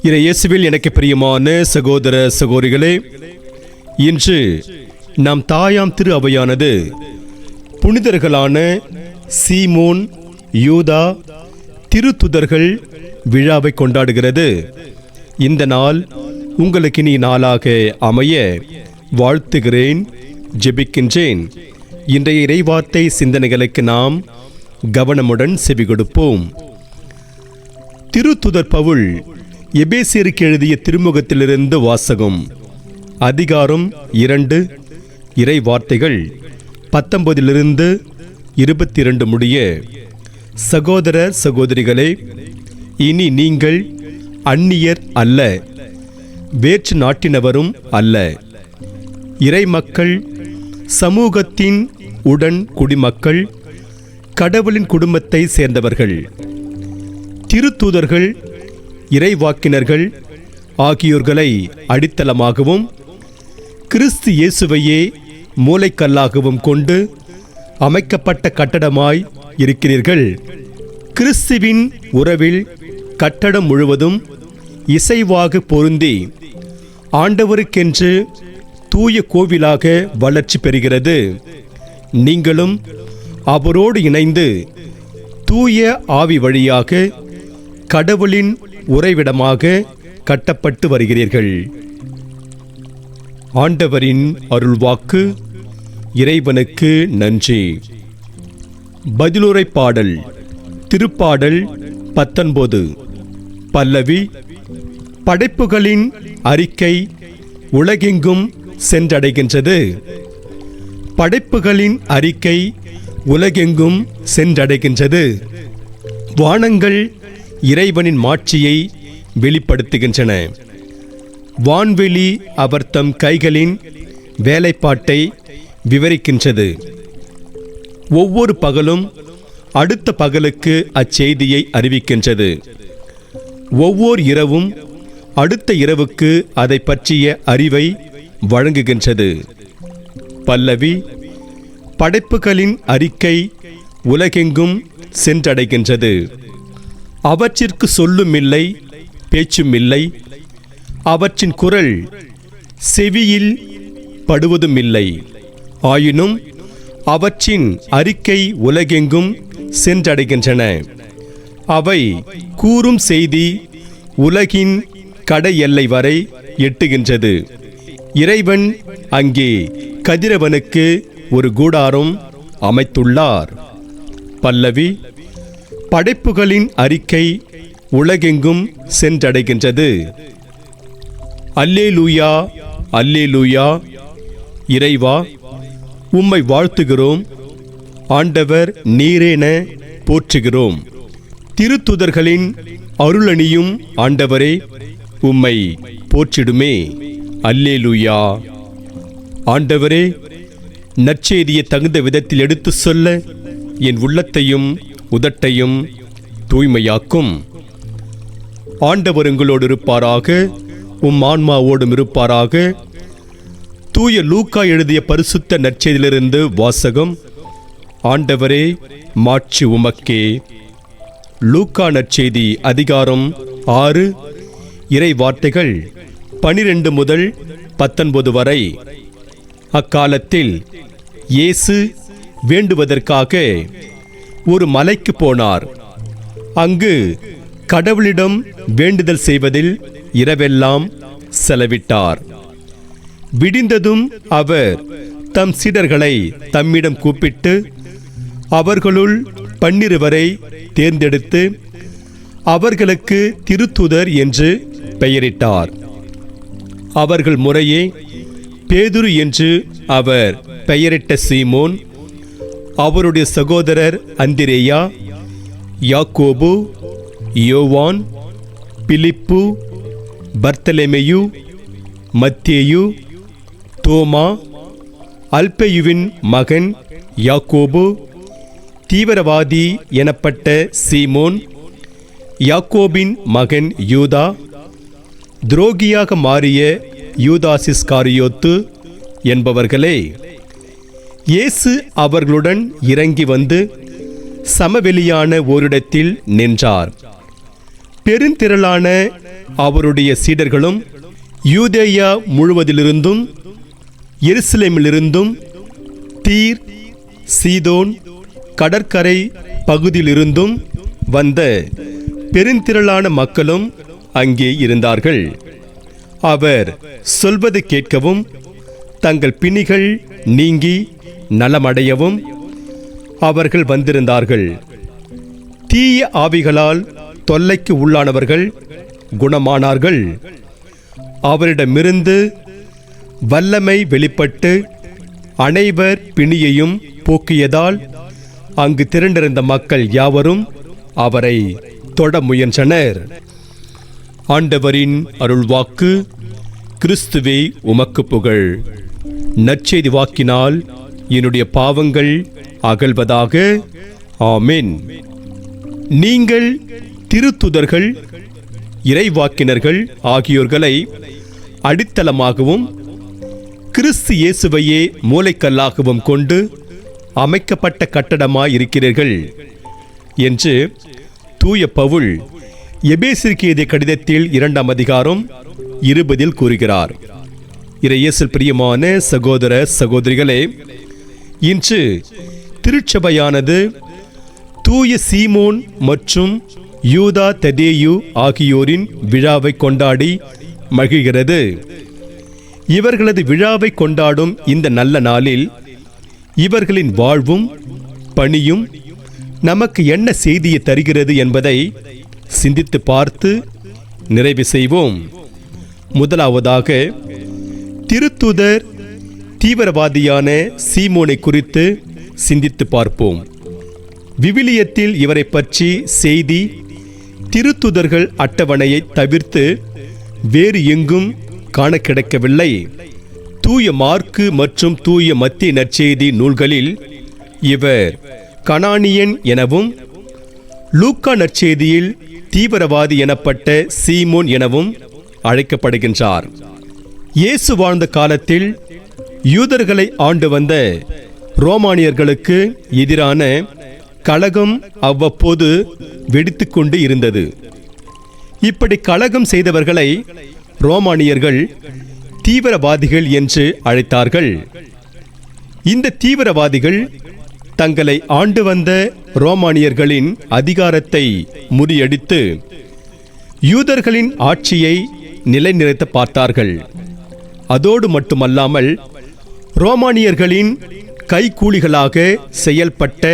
இயேசுவில் எனக்கு பிரியமான சகோதர சகோதரிகளே, இன்று நம் தாயாம் திரு அவையானது புனிதர்களான சீமோன், யூதா திருத்துதர்கள் விழாவை கொண்டாடுகிறது. இந்த நாள் உங்களுக்கு இனி நாளாக அமைய வாழ்த்துகிறேன், ஜெபிக்கின்றேன். இன்றைய இறைவார்த்தை சிந்தனைகளுக்கு நாம் கவனமுடன் செவி கொடுப்போம். திருத்துதர் பவுல் எபேசியருக்கு எழுதிய திருமுகத்திலிருந்து வாசகம். அதிகாரம் 2, இறை வார்த்தைகள் 19 - 22 முடிய. சகோதர சகோதரிகளே, இனி நீங்கள் அந்நியர் அல்ல, வேற்று நாட்டினவரும் அல்ல, இறை மக்கள், சமூகத்தின் உடன் குடிமக்கள், கடவுளின் குடும்பத்தை சேர்ந்தவர்கள், திருத்தூதர்கள், இறைவாக்கினர்கள் ஆகியோர்களை அடித்தளமாகவும் கிறிஸ்து இயேசுவையே மூலைக்கல்லாகவும் கொண்டு அமைக்கப்பட்ட கட்டடமாய் இருக்கிறீர்கள். கிறிஸ்துவின் உறவில் கட்டடம் முழுவதும் இசைவாக பொருந்தி ஆண்டவருக்கென்று தூய கோவிலாக வளர்ச்சி பெறுகிறது. நீங்களும் அவரோடு இணைந்து தூய ஆவி வழியாக கடவுளின் உறைவிடமாக கட்டப்பட்டு வருகிறீர்கள். ஆண்டவரின் அருள்வாக்கு. இறைவனுக்கு நன்றி. பதிலுரை பாடல். திருப்பாடல் 19. பல்லவி. படைப்புகளின் அறிக்கை உலகெங்கும் சென்றடைகின்றது. படைப்புகளின் அறிக்கை உலகெங்கும் சென்றடைகின்றது. வானங்கள் இறைவனின் மாட்சியை வெளிப்படுத்துகின்றன. வான்வெளி அவர் தம் கைகளின் வேலைப்பாட்டை விவரிக்கின்றது. ஒவ்வொரு பகலும் அடுத்த பகலுக்கு அச்செய்தியை அறிவிக்கின்றது. ஒவ்வொரு இரவும் அடுத்த இரவுக்கு அதை பற்றிய அறிவை வழங்குகின்றது. பல்லவி. படைப்புகளின் அறிக்கை உலகெங்கும் சென்றடைகின்றது. அவற்றிற்கு சொல்லும் இல்லை, பேச்சும் இல்லை. அவற்றின் குரல் செவியில் படுவதும் இல்லை. ஆயினும் அவற்றின் அறிக்கை உலகெங்கும் சென்றடைகின்றன. அவை கூறும் செய்தி உலகின் கடை எல்லை வரை எட்டுகின்றது. இறைவன் அங்கே கதிரவனுக்கு ஒரு கூடாரம் அமைத்துள்ளார். பல்லவி. படைப்புகளின் அறிக்கை உலகெங்கும் சென்றடைகின்றது. அல்லேலூயா, அல்லேலூயா. இறைவா, உம்மை வாழ்த்துகிறோம். ஆண்டவர் நீரேன போற்றுகிறோம். திருத்துதர்களின் அருளணியும் ஆண்டவரே, உம்மை போற்றிடுமே. அல்லேலூயா. ஆண்டவரே, நற்செய்தியை தகுந்த விதத்தில் எடுத்து சொல்ல என் உள்ளத்தையும் உதட்டையும் தூய்மையாக்கும். ஆண்டவர் உங்களோடு இருப்பாராக, உம் ஆன்மாவோடும் இருப்பாராக. தூய லூக்கா எழுதிய பரிசுத்த நற்செய்தியிலிருந்து வாசகம். ஆண்டவரே, மாட்சி உமக்கே. லூக்கா நற்செய்தி அதிகாரம் 6, இறை வார்த்தைகள் 12 முதல் 19 வரை. அக்காலத்தில் இயேசு வேண்டுவதற்காக ஒரு மலைக்கு போனார். அங்கு கடவுளிடம் வேண்டுதல் செய்வதில் இரவெல்லாம் செலவிட்டார். விடிந்ததும் அவர் தம் சீடர்களை தம்மிடம் கூப்பிட்டு அவர்களுள் 12 தேர்ந்தெடுத்து அவர்களுக்கு திருத்துதர் என்று பெயரிட்டார். அவர்கள் முறையே பேதுரு என்று அவர் பெயரிட்ட சீமோன், அவருடைய சகோதரர் அந்திரேயா, யாக்கோபு, யோவான், பிலிப்பு, பர்த்தலமேயு, மத்தேயு, தோமா, அல்பேயுவின் மகன் யாக்கோபு, தீவிரவாதி எனப்பட்ட சீமோன், யாக்கோபின் மகன் யூதா, துரோகியாக மாறிய யூதாஸ் இஸ்காரியோத்து என்பவர்களே. இயேசு அவர்களுடன் இறங்கி வந்து சமவெளியான ஓரிடத்தில் நின்றார். பெருந்திரளான அவருடைய சீடர்களும் யூதேயா முழுவதிலிருந்தும் எருசலேமிலிருந்தும் தீர் சீதோன் கடற்கரை பகுதியிலிருந்தும் வந்த பெருந்திரளான மக்களும் அங்கே இருந்தார்கள். அவர் சொல்வது கேட்கவும் தங்கள் பிணிகள் நீங்கி நலமடையவும் அவர்கள் வந்திருந்தார்கள். தீய ஆவிகளால் தொல்லைக்கு உள்ளானவர்கள் குணமானார்கள். அவரிடமிருந்து வல்லமை வெளிப்பட்டு அனைவர் பிணியையும் போக்கியதால் அங்கு திரண்டிருந்த மக்கள் யாவரும் அவரை தொட முயன்றனர். ஆண்டவரின் அருள்வாக்கு. கிறிஸ்துவே உமக்கு புகழ். நற்செய்தி வாக்கினால் என்னுடைய பாவங்கள் அகல்வதாக. ஆமென். நீங்கள் திருத்துதர்கள் இறைவாக்கினர்கள் ஆகியோர்களை அடித்தளமாகவும் கிறிஸ்து இயேசுவையே மூலைக்கல்லாகவும் கொண்டு அமைக்கப்பட்ட கட்டடமாயிருக்கிறீர்கள் என்று தூய பவுல் எபேசியருக்கு எழுதிய கடிதத்தில் 2ஆம் அதிகாரம் 20 கூறுகிறார். இறையேசுவில் பிரியமான சகோதர சகோதரிகளே, இன்று திருச்சபையானது தூய சீமோன் மற்றும் யூதா ததேயு ஆகியோரின் விழாவை கொண்டாடி மகிழ்கிறது. இவர்களது விழாவை கொண்டாடும் இந்த நல்ல நாளில் இவர்களின் வாழ்வும் பணியும் நமக்கு என்ன செய்தியை தருகிறது என்பதை சிந்தித்து பார்த்து நிறைவு செய்வோம். முதலாவதாக, திருத்துதர் தீவிரவாதியான சீமோனை குறித்து சிந்தித்து பார்ப்போம். விவிலியத்தில் இவரை பற்றி செய்தி திருத்துதர்கள் அட்டவணையை தவிர்த்து வேறு எங்கும் காண கிடைக்கவில்லை. தூய மார்க்கு மற்றும் தூய மத்திய நற்செய்தி நூல்களில் இவர் கனானியன் எனவும், லூக்கா நற்செய்தியில் தீவிரவாதி எனப்பட்ட சீமோன் எனவும் அழைக்கப்படுகின்றார். இயேசு வாழ்ந்த காலத்தில் யூதர்களை ஆண்டு வந்த ரோமானியர்களுக்கு எதிரான கலகம் அவ்வப்போது வெடித்துக்கொண்டு இருந்தது. இப்படி கலகம் செய்தவர்களை ரோமானியர்கள் தீவிரவாதிகள் என்று அழைத்தார்கள். இந்த தீவிரவாதிகள் தங்களை ஆண்டு வந்த ரோமானியர்களின் அதிகாரத்தை முறியடித்து யூதர்களின் ஆட்சியை நிலைநிறுத்த பார்த்தார்கள். அதோடு மட்டுமல்லாமல் ரோமானியர்களின் கைக்கூலிகளாக செயல்பட்ட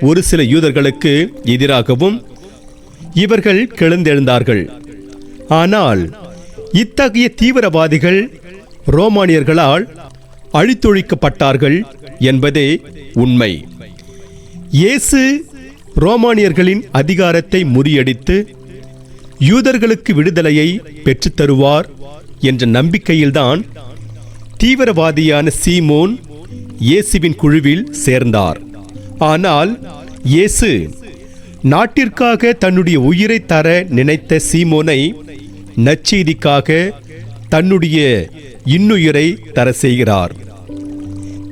ஒரு சில யூதர்களுக்கு எதிராகவும் இவர்கள் கிளர்ந்தெழுந்தார்கள். ஆனால் இத்தகைய தீவிரவாதிகள் ரோமானியர்களால் அழித்தொழிக்கப்பட்டார்கள் என்பதே உண்மை. இயேசு ரோமானியர்களின் அதிகாரத்தை முறியடித்து யூதர்களுக்கு விடுதலையை பெற்றுத்தருவார் என்ற நம்பிக்கையில்தான் தீவிரவாதியான சீமோன் இயேசுவின் குழுவில் சேர்ந்தார். ஆனால் இயேசு நாட்டிற்காக தன்னுடைய உயிரை தர நினைத்த சீமோனை நற்செய்திக்காக தன்னுடைய இன்னுயிரை தர செய்கிறார்.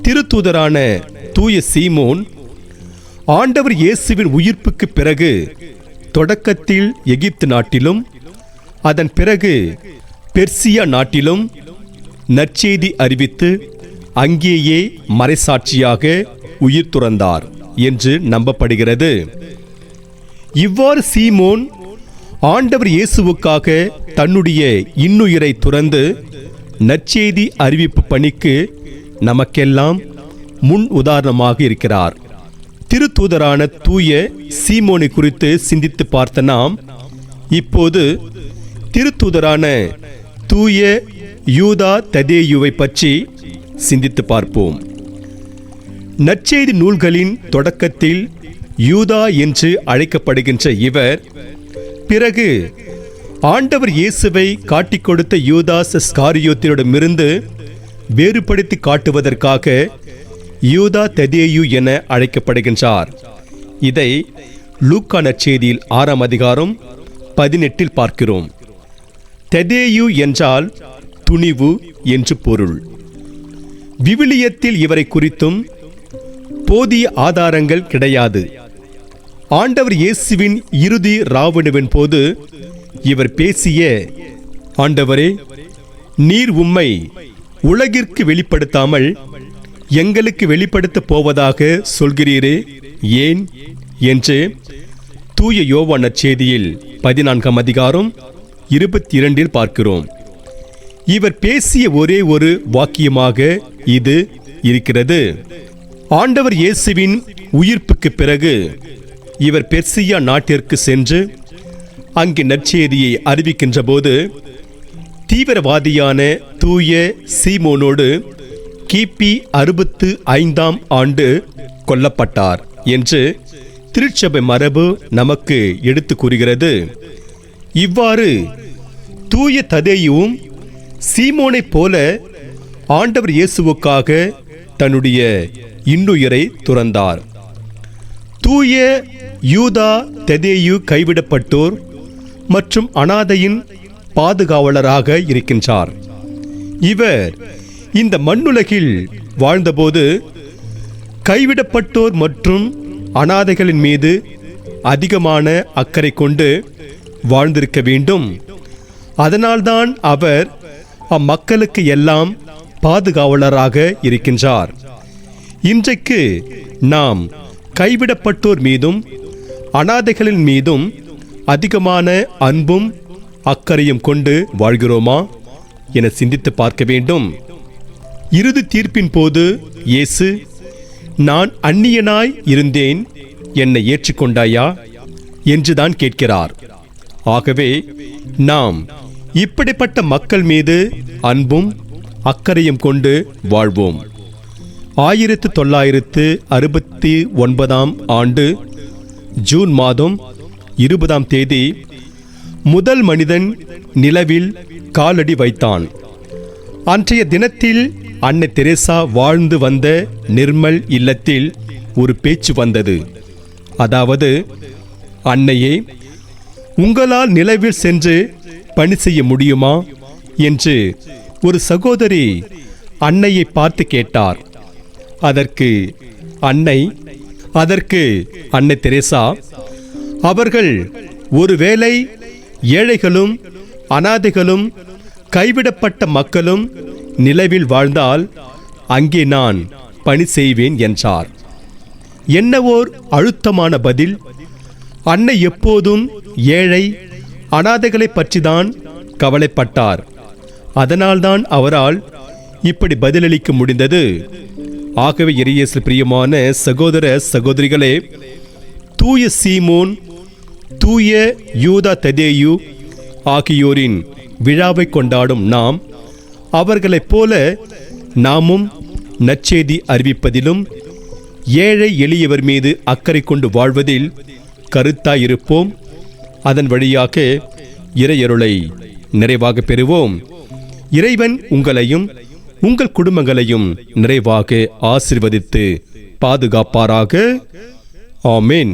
திருத்தூதரான தூய சீமோன் ஆண்டவர் இயேசுவின் உயிர்ப்புக்கு பிறகு தொடக்கத்தில் எகிப்து நாட்டிலும் அதன் பிறகு பெர்சியா நாட்டிலும் நற்செய்தி அறிவித்து அங்கேயே மறைசாட்சியாக உயிர் துறந்தார் என்று நம்பப்படுகிறது. இவ்வாறு சீமோன் ஆண்டவர் இயேசுவுக்காக தன்னுடைய இன்னுயிரை துறந்து நற்செய்தி அறிவிப்பு பணிக்கு நமக்கெல்லாம் முன் உதாரணமாக இருக்கிறார். திருத்தூதரான தூய சீமோனை குறித்து சிந்தித்து பார்த்த நாம் இப்போது திருத்தூதரான தூய யூதா ததேயுவை பற்றி சிந்தித்து பார்ப்போம். நற்செய்தி நூல்களின் தொடக்கத்தில் யூதா என்று அழைக்கப்படுகின்ற இவர் பிறகு ஆண்டவர் இயேசுவை காட்டிக் கொடுத்த யூதாஸ் ஸ்காரியோத்திடமிருந்து வேறுபடுத்தி காட்டுவதற்காக யூதா ததேயு என அழைக்கப்படுகின்றார். இதை லூக்கா நற்செய்தியில் 6ஆம் அதிகாரம் 18 பார்க்கிறோம். ததேயு என்றால் துணிவு என்று பொருள். விவிலியத்தில் இவரை குறித்தும் போதிய ஆதாரங்கள் கிடையாது. ஆண்டவர் இயேசுவின் இறுதி ராவணுவின் போது இவர் பேசிய ஆண்டவரே, நீர் உம்மை உலகிற்கு வெளிப்படுத்தாமல் எங்களுக்கு வெளிப்படுத்தப் போவதாக சொல்கிறீரே, ஏன் என்று தூய யோவான் நற்செய்தியில் 14ஆம் அதிகாரம் 22 பார்க்கிறோம். இவர் பேசிய ஒரே ஒரு வாக்கியமாக இது இருக்கிறது. ஆண்டவர் இயேசுவின் உயிர்ப்புக்கு பிறகு இவர் பெர்சியா நாட்டிற்கு சென்று அங்கு நற்செய்தியை அறிவிக்கின்ற போது தீவிரவாதியான தூய சீமோனோடு கிபி 65ஆம் ஆண்டு கொல்லப்பட்டார் என்று திருச்சபை மரபு நமக்கு எடுத்து கூறுகிறது. இவ்வாறு தூய ததேயுவும் சீமோனைப் போல ஆண்டவர் இயேசுவுக்காக தன்னுடைய இன்னுயிரை துறந்தார். தூய யூதா ததேயு கைவிடப்பட்டோர் மற்றும் அனாதையின் பாதுகாவலராக இருக்கின்றார். இவர் இந்த மண்ணுலகில் வாழ்ந்தபோது கைவிடப்பட்டோர் மற்றும் அனாதைகளின் மீது அதிகமான அக்கறை கொண்டு வாழ்ந்திருக்க வேண்டும். அதனால்தான் அவர் அம்மக்களுக்கு எல்லாம் பாதுகாவலராக இருக்கின்றார். இன்றைக்கு நாம் கைவிடப்பட்டோர் மீதும் அனாதைகளின் மீதும் அதிகமான அன்பும் அக்கறையும் கொண்டு வாழ்கிறோமா என சிந்தித்து பார்க்க வேண்டும். இறுதி தீர்ப்பின் போது இயேசு, நான் அந்நியனாய் இருந்தேன், என்னை ஏற்றுக்கொண்டாயா என்றுதான் கேட்கிறார். ஆகவே நாம் இப்படிப்பட்ட மக்கள் மீது அன்பும் அக்கறையும் கொண்டு வாழ்வோம். 1969ஆம் ஆண்டு ஜூன் மாதம் 20ஆம் தேதி முதல் மனிதன் நிலவில் காலடி வைத்தான். அன்றைய தினத்தில் அன்னை தெரேசா வாழ்ந்து வந்த நிர்மல் இல்லத்தில் ஒரு பேச்சு வந்தது. அதாவது, அன்னையே, உங்களால் நிலவில் சென்று பணி செய்ய முடியுமா என்று ஒரு சகோதரி அன்னையை பார்த்து கேட்டார். அதற்கு அன்னை தெரேசா, அவர்கள் ஒருவேளை ஏழைகளும் அனாதைகளும் கைவிடப்பட்ட மக்களும் நிலவில் வாழ்ந்தால் அங்கே நான் பணி செய்வேன் என்றார். என்ன ஓர் அழுத்தமான பதில்! அன்னை எப்போதும் ஏழை அனாதைகளை பற்றிதான் கவலைப்பட்டார். அதனால்தான் அவரால் இப்படி பதிலளிக்க முடிந்தது. ஆகவே இறையேசுவில் பிரியமான சகோதர சகோதரிகளே, தூய சீமோன், தூய யூதா ததேயு ஆகியோரின் விழாவை கொண்டாடும் நாம் அவர்களைப் போல நாமும் நற்செய்தி அறிவிப்பதிலும் ஏழை எளியவர் மீது அக்கறை கொண்டு வாழ்வதில் கருத்தாயிருப்போம். அதன் வழியாக இறையருளை நிறைவாக பெறுவோம். இறைவன் உங்களையும் உங்கள் குடும்பங்களையும் நிறைவாக ஆசீர்வதித்து பாதுகாப்பாராக. ஆமென்.